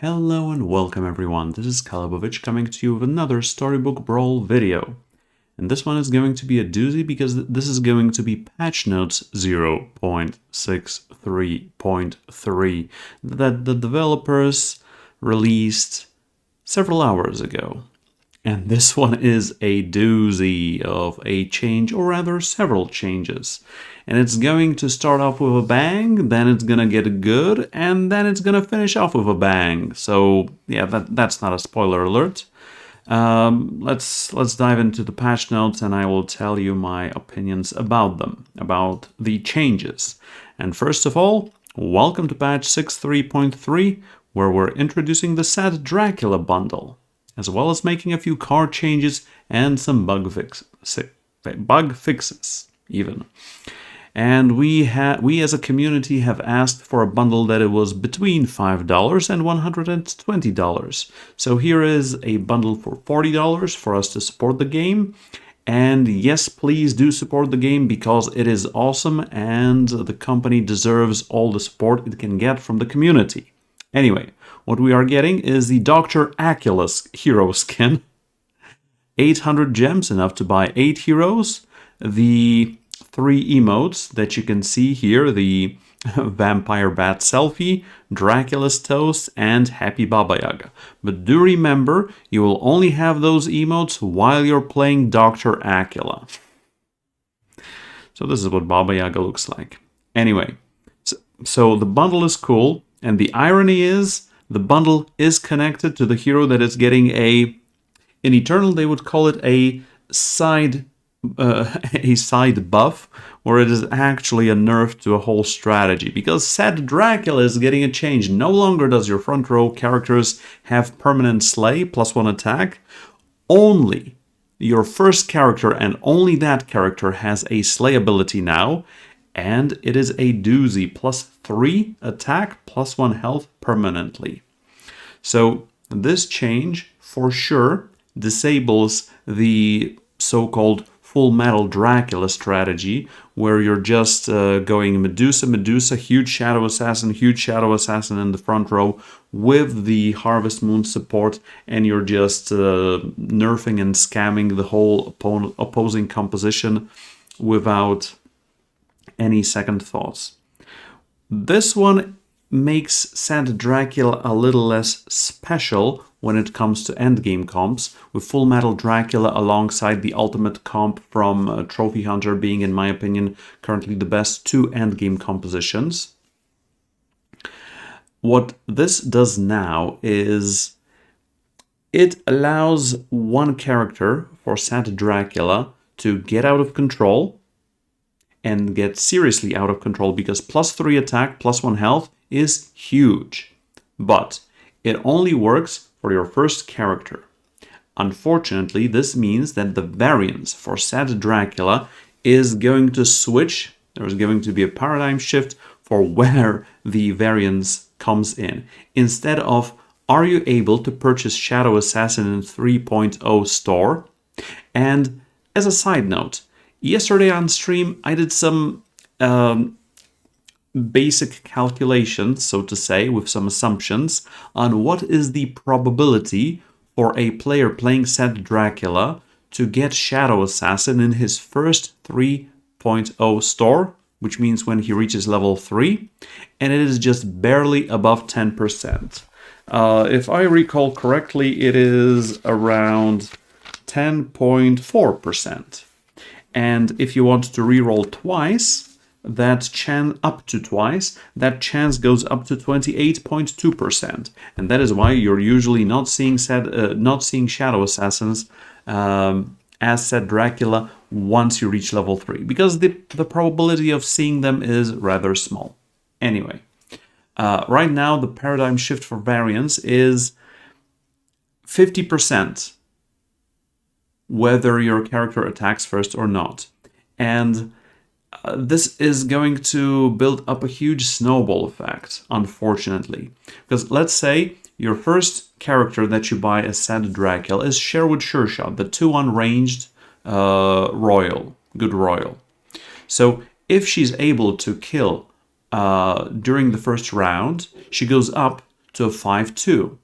Hello and welcome everyone, this is Calebovitsch coming to you with another Storybook Brawl video. And this one is going to be a doozy because this is going to be patch notes 0.63.3 that the developers released several hours ago. And this one is a doozy of a change, or rather several changes. And it's going to start off with a bang, then it's gonna get good, and then it's gonna finish off with a bang. So yeah, that's not a spoiler alert. Let's dive into the patch notes, and I will tell you my opinions about them, about the changes. And first of all, welcome to patch 6.3.3, where we're introducing the Sad Dracula bundle, as well as making a few card changes and some bug fixes even. And we as a community have asked for a bundle that it was between $5 and $120. So here is a bundle for $40 for us to support the game. And yes, please do support the game because it is awesome and the company deserves all the support it can get from the community. Anyway, what we are getting is the Dr. Acula's hero skin. 800 gems, enough to buy 8 heroes. The 3 emotes that you can see here, the Vampire Bat Selfie, Dracula's Toast, and Happy Baba Yaga. But do remember, you will only have those emotes while you're playing Dr. Acula. So this is what Baba Yaga looks like. Anyway, so the bundle is cool, and the irony is, the bundle is connected to the hero that is getting in Eternal they would call it a side buff, where it is actually a nerf to a whole strategy, because Sad Dracula is getting a change. No longer does your front row characters have permanent slay +1 attack. Only your first character and only that character has a slay ability now, and it is a doozy, +3 attack, +1 health permanently. So this change for sure disables the so-called Full Metal Dracula strategy, where you're just going Medusa, huge Shadow Assassin in the front row with the Harvest Moon support, and you're just nerfing and scamming the whole opposing composition without any second thoughts. This one makes Sad Dracula a little less special when it comes to endgame comps, with Full Metal Dracula alongside the ultimate comp from Trophy Hunter being, in my opinion, currently the best 2 endgame compositions. What this does now is it allows one character for Sad Dracula to get out of control, and get seriously out of control, because +3 attack, +1 health is huge. But it only works for your first character. Unfortunately, this means that the variance for Sad Dracula is going to switch. There is going to be a paradigm shift for where the variance comes in. Instead of, are you able to purchase Shadow Assassin in 3.0 store? And as a side note, yesterday on stream, I did some basic calculations, so to say, with some assumptions on what is the probability for a player playing Sad Dracula to get Shadow Assassin in his first 3.0 store, which means when he reaches level 3, and it is just barely above 10%. If I recall correctly, it is around 10.4%. And if you want to reroll twice, that chance goes up to 28.2%, and that is why you're usually not seeing Shadow Assassins as Sad Dracula once you reach level 3, because the probability of seeing them is rather small. Anyway, right now the paradigm shift for variance is 50%. Whether your character attacks first or not. And this is going to build up a huge snowball effect, unfortunately. Because let's say your first character that you buy as Sad Dracula is Sherwood Shershot, the 2-1 ranged good royal. So if she's able to kill during the first round, she goes up to a 5-2.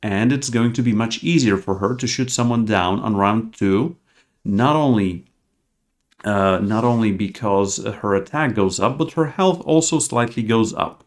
And it's going to be much easier for her to shoot someone down on round 2, not only because her attack goes up, but her health also slightly goes up.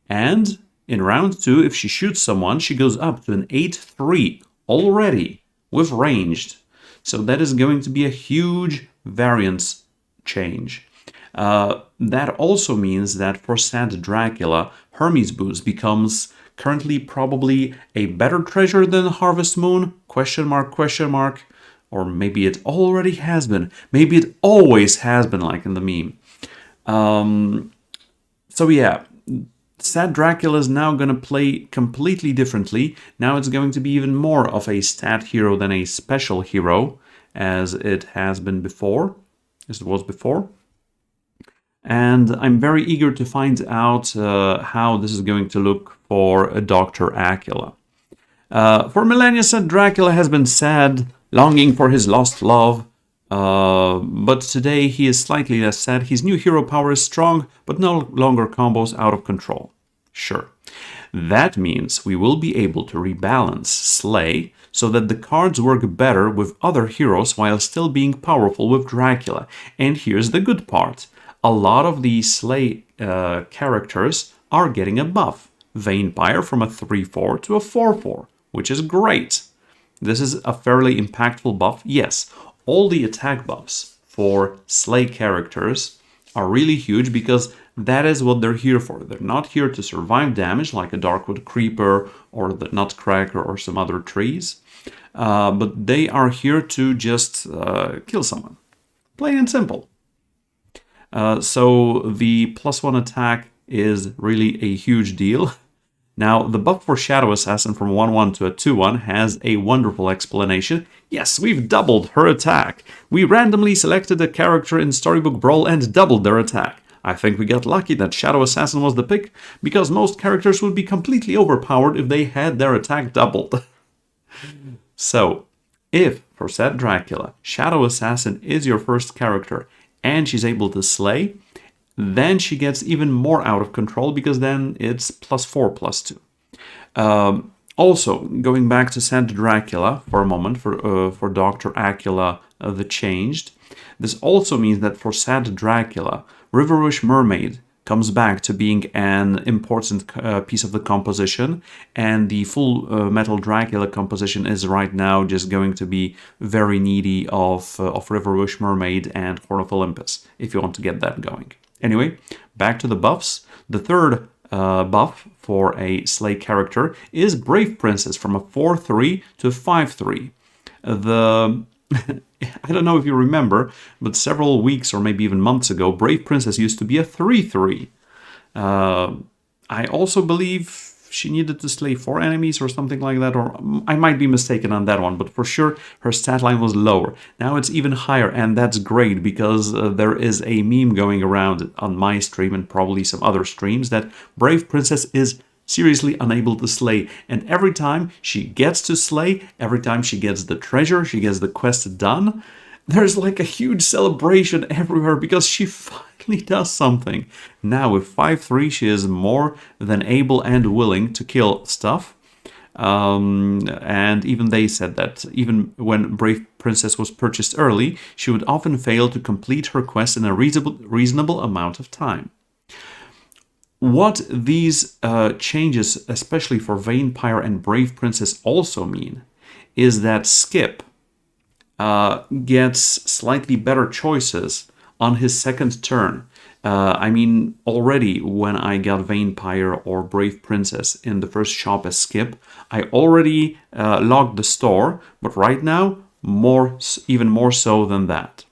And in round 2, if she shoots someone, she goes up to an 8-3 already with ranged. So that is going to be a huge variance change. That also means that for Sad Dracula, Hermes boost becomes currently probably a better treasure than Harvest Moon? Question mark, question mark. Or maybe it already has been. Maybe it always has been, like in the meme. So yeah, Sad Dracula is now going to play completely differently. Now it's going to be even more of a stat hero than a special hero, as it has been before, as it was before. And I'm very eager to find out how this is going to look for Dr. Acula. For millennia, Sad Dracula has been sad, longing for his lost love, but today he is slightly less sad. His new hero power is strong, but no longer combos out of control. Sure. That means we will be able to rebalance Slay so that the cards work better with other heroes while still being powerful with Dracula. And here's the good part. A lot of these Slay characters are getting a buff. Vampire from a 3-4 to a 4-4, which is great. This is a fairly impactful buff. Yes, all the attack buffs for Slay characters are really huge because that is what they're here for. They're not here to survive damage like a Darkwood Creeper or the Nutcracker or some other trees, but they are here to just kill someone. Plain and simple. So the +1 attack is really a huge deal. Now, the buff for Shadow Assassin from 1-1 to a 2-1 has a wonderful explanation. Yes, we've doubled her attack. We randomly selected a character in Storybook Brawl and doubled their attack. I think we got lucky that Shadow Assassin was the pick, because most characters would be completely overpowered if they had their attack doubled. So, if, for Sad Dracula, Shadow Assassin is your first character and she's able to slay, then she gets even more out of control because then it's +4/+2. Also, going back to Sad Dracula for a moment, for Dr. Acula the Changed, this also means that for Sad Dracula, Riverwish Mermaid comes back to being an important piece of the composition, and the full Metal Dracula composition is right now just going to be very needy of Riverwish Mermaid and Horn of Olympus, if you want to get that going. Anyway, back to the buffs. The third buff for a Slay character is Brave Princess from a 4-3 to a 5-3. I don't know if you remember, but several weeks or maybe even months ago, Brave Princess used to be a 3-3. I also believe she needed to slay 4 enemies or something like that, or I might be mistaken on that one, but for sure her stat line was lower. Now it's even higher, and that's great because there is a meme going around on my stream and probably some other streams that Brave Princess is seriously unable to slay, and every time she gets to slay, every time she gets the treasure, she gets the quest done, there's like a huge celebration everywhere because she finally does something. Now with 5-3 she is more than able and willing to kill stuff, and even they said that even when Brave Princess was purchased early, she would often fail to complete her quest in a reasonable amount of time. What these changes, especially for Vampire and Brave Princess, also mean is that Skip gets slightly better choices on his second turn. I mean, already when I got Vampire or Brave Princess in the first shop as Skip, I already logged the store, but right now, even more so than that.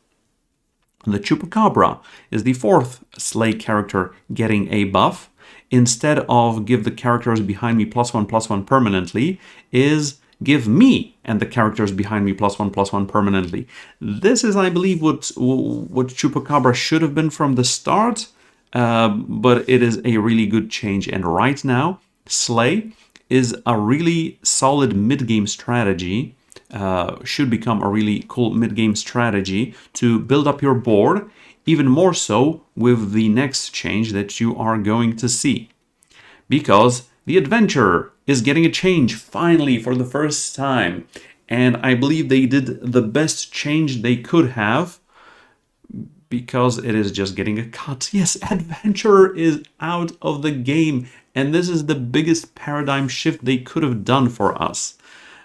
The Chupacabra is the fourth Slay character getting a buff. Instead of give the characters behind me +1/+1 permanently, is give me and the characters behind me +1/+1 permanently. This is, I believe, what Chupacabra should have been from the start, but it is a really good change. And right now, Slay is a really solid mid-game strategy, should become a really cool mid-game strategy to build up your board, even more so with the next change that you are going to see. Because the Adventurer is getting a change finally for the first time. And I believe they did the best change they could have, because it is just getting a cut. Yes, Adventurer is out of the game, and this is the biggest paradigm shift they could have done for us.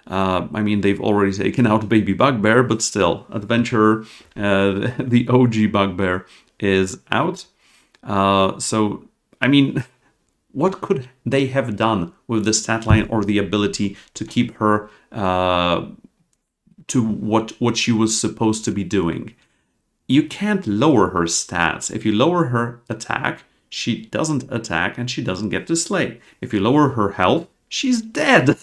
I mean, they've already taken out Baby Bugbear, but still, Adventurer, the OG Bugbear, is out. So, I mean, what could they have done with the stat line or the ability to keep her to what she was supposed to be doing? You can't lower her stats. If you lower her attack, she doesn't attack and she doesn't get to slay. If you lower her health, she's dead.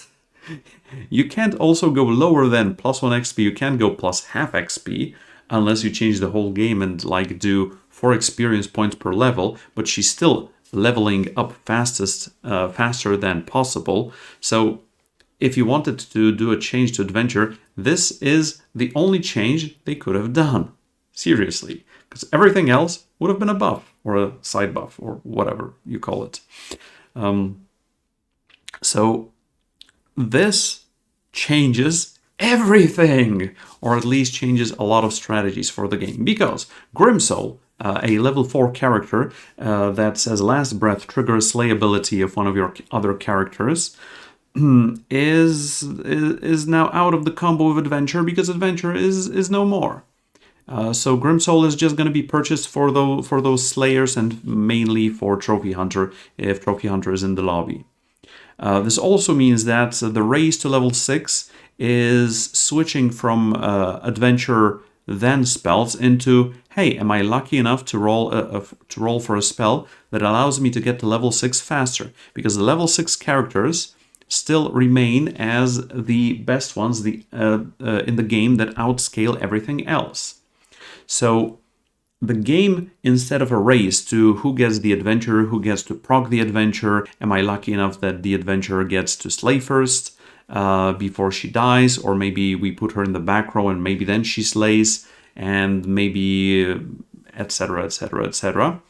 You can't also go lower than +1 XP. You can't go +0.5 XP unless you change the whole game and like do 4 experience points per level, but she's still leveling up faster than possible. So if you wanted to do a change to Adventure, this is the only change they could have done. Seriously, because everything else would have been a buff or a side buff or whatever you call it. So this changes everything, or at least changes a lot of strategies for the game, because Grimsoul, a level 4 character that says Last Breath triggers slay ability of one of your other characters, is now out of the combo of Adventure, because Adventure is no more. So Grimsoul is just going to be purchased for those Slayers and mainly for Trophy Hunter if Trophy Hunter is in the lobby. This also means that the raise to level 6 is switching from Adventure then spells into, hey, am I lucky enough to roll for a spell that allows me to get to level 6 faster? Because the level 6 characters still remain as the best ones in the game that outscale everything else. So the game, instead of a race to who gets the Adventurer, who gets to proc the Adventurer, am I lucky enough that the Adventurer gets to slay first before she dies, or maybe we put her in the back row and maybe then she slays, and maybe etc, etc, etc.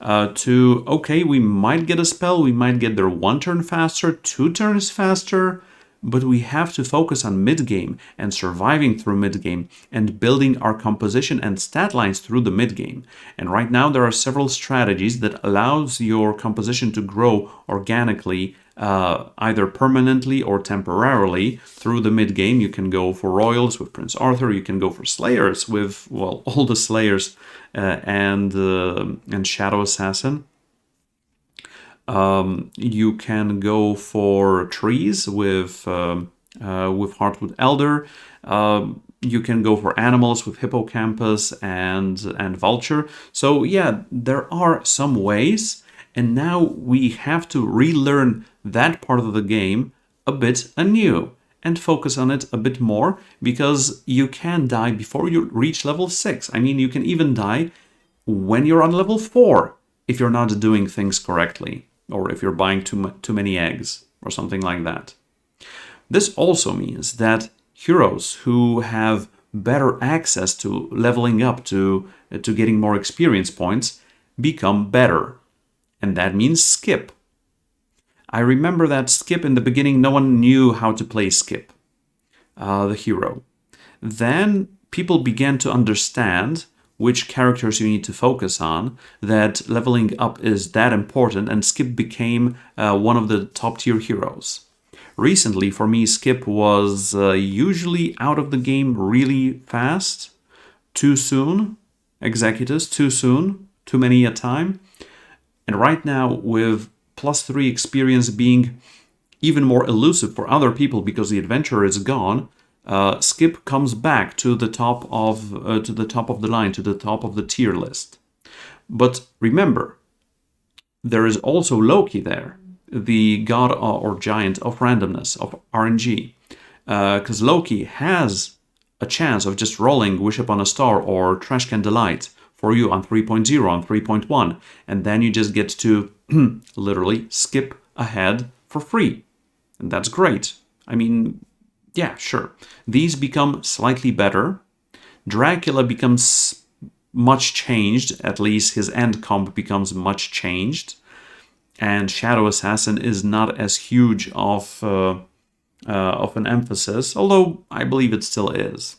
To, okay, we might get a spell, we might get there 1 turn faster, 2 turns faster, but we have to focus on mid-game and surviving through mid-game and building our composition and stat lines through the mid-game. And right now there are several strategies that allows your composition to grow organically, either permanently or temporarily through the mid-game. You can go for Royals with Prince Arthur, you can go for Slayers with, well, all the Slayers and Shadow Assassin. You can go for trees with Heartwood Elder. You can go for animals with Hippocampus and Vulture. So yeah, there are some ways, and now we have to relearn that part of the game a bit anew and focus on it a bit more, because you can die before you reach level 6. I mean, you can even die when you're on level 4 if you're not doing things correctly, or if you're buying too many eggs or something like that. This also means that heroes who have better access to leveling up, to getting more experience points, become better. And that means Skip. I remember that Skip in the beginning, no one knew how to play Skip, the hero. Then people began to understand which characters you need to focus on, that leveling up is that important, and Skip became one of the top tier heroes. Recently, for me, Skip was usually out of the game really fast, too soon, Executus, too soon, too many a time. And right now, with +3 experience being even more elusive for other people because the Adventurer is gone, Skip comes back to the top of the line, to the top of the tier list. But remember, there is also Loki there, the god or giant of randomness, of RNG, because Loki has a chance of just rolling Wish Upon a Star or Trash Can Delight for you on 3.0, on 3.1, and then you just get to literally skip ahead for free. And that's great. I mean, yeah, sure. These become slightly better. Dracula becomes much changed, at least his end comp becomes much changed. and Shadow Assassin is not as huge of an emphasis, although I believe it still is.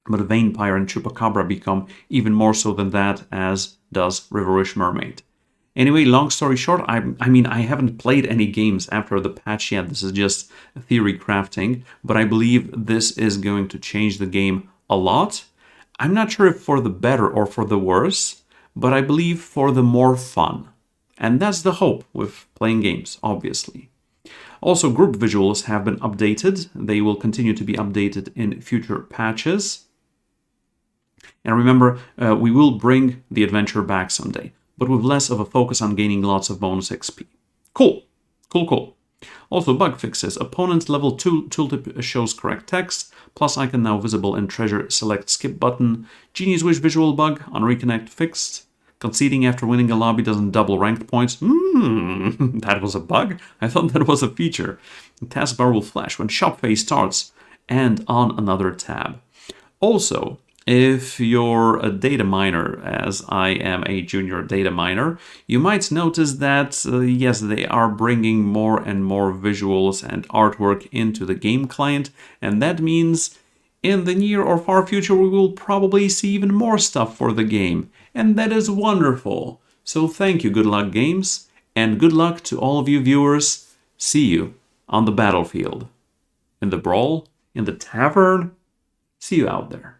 But Vampire and Chupacabra become even more so than that, as does Riverish Mermaid. Anyway, long story short, I mean, I haven't played any games after the patch yet. This is just theory crafting, but I believe this is going to change the game a lot. I'm not sure if for the better or for the worse, but I believe for the more fun. And that's the hope with playing games, obviously. Also, group visuals have been updated. They will continue to be updated in future patches. And remember, we will bring the adventure back someday, but with less of a focus on gaining lots of bonus XP. Cool. Also, bug fixes. Opponent level 2 tooltip shows correct text, plus icon now visible in treasure select skip button. Genius Wish visual bug on reconnect fixed. Conceding after winning a lobby doesn't double ranked points. That was a bug? I thought that was a feature. The taskbar will flash when shop phase starts and on another tab. Also, if you're a data miner, as I am a junior data miner, you might notice that, yes, they are bringing more and more visuals and artwork into the game client, and that means in the near or far future we will probably see even more stuff for the game, and that is wonderful. So thank you, Good Luck Games, and good luck to all of you viewers. See you on the battlefield. In the brawl, in the tavern, see you out there.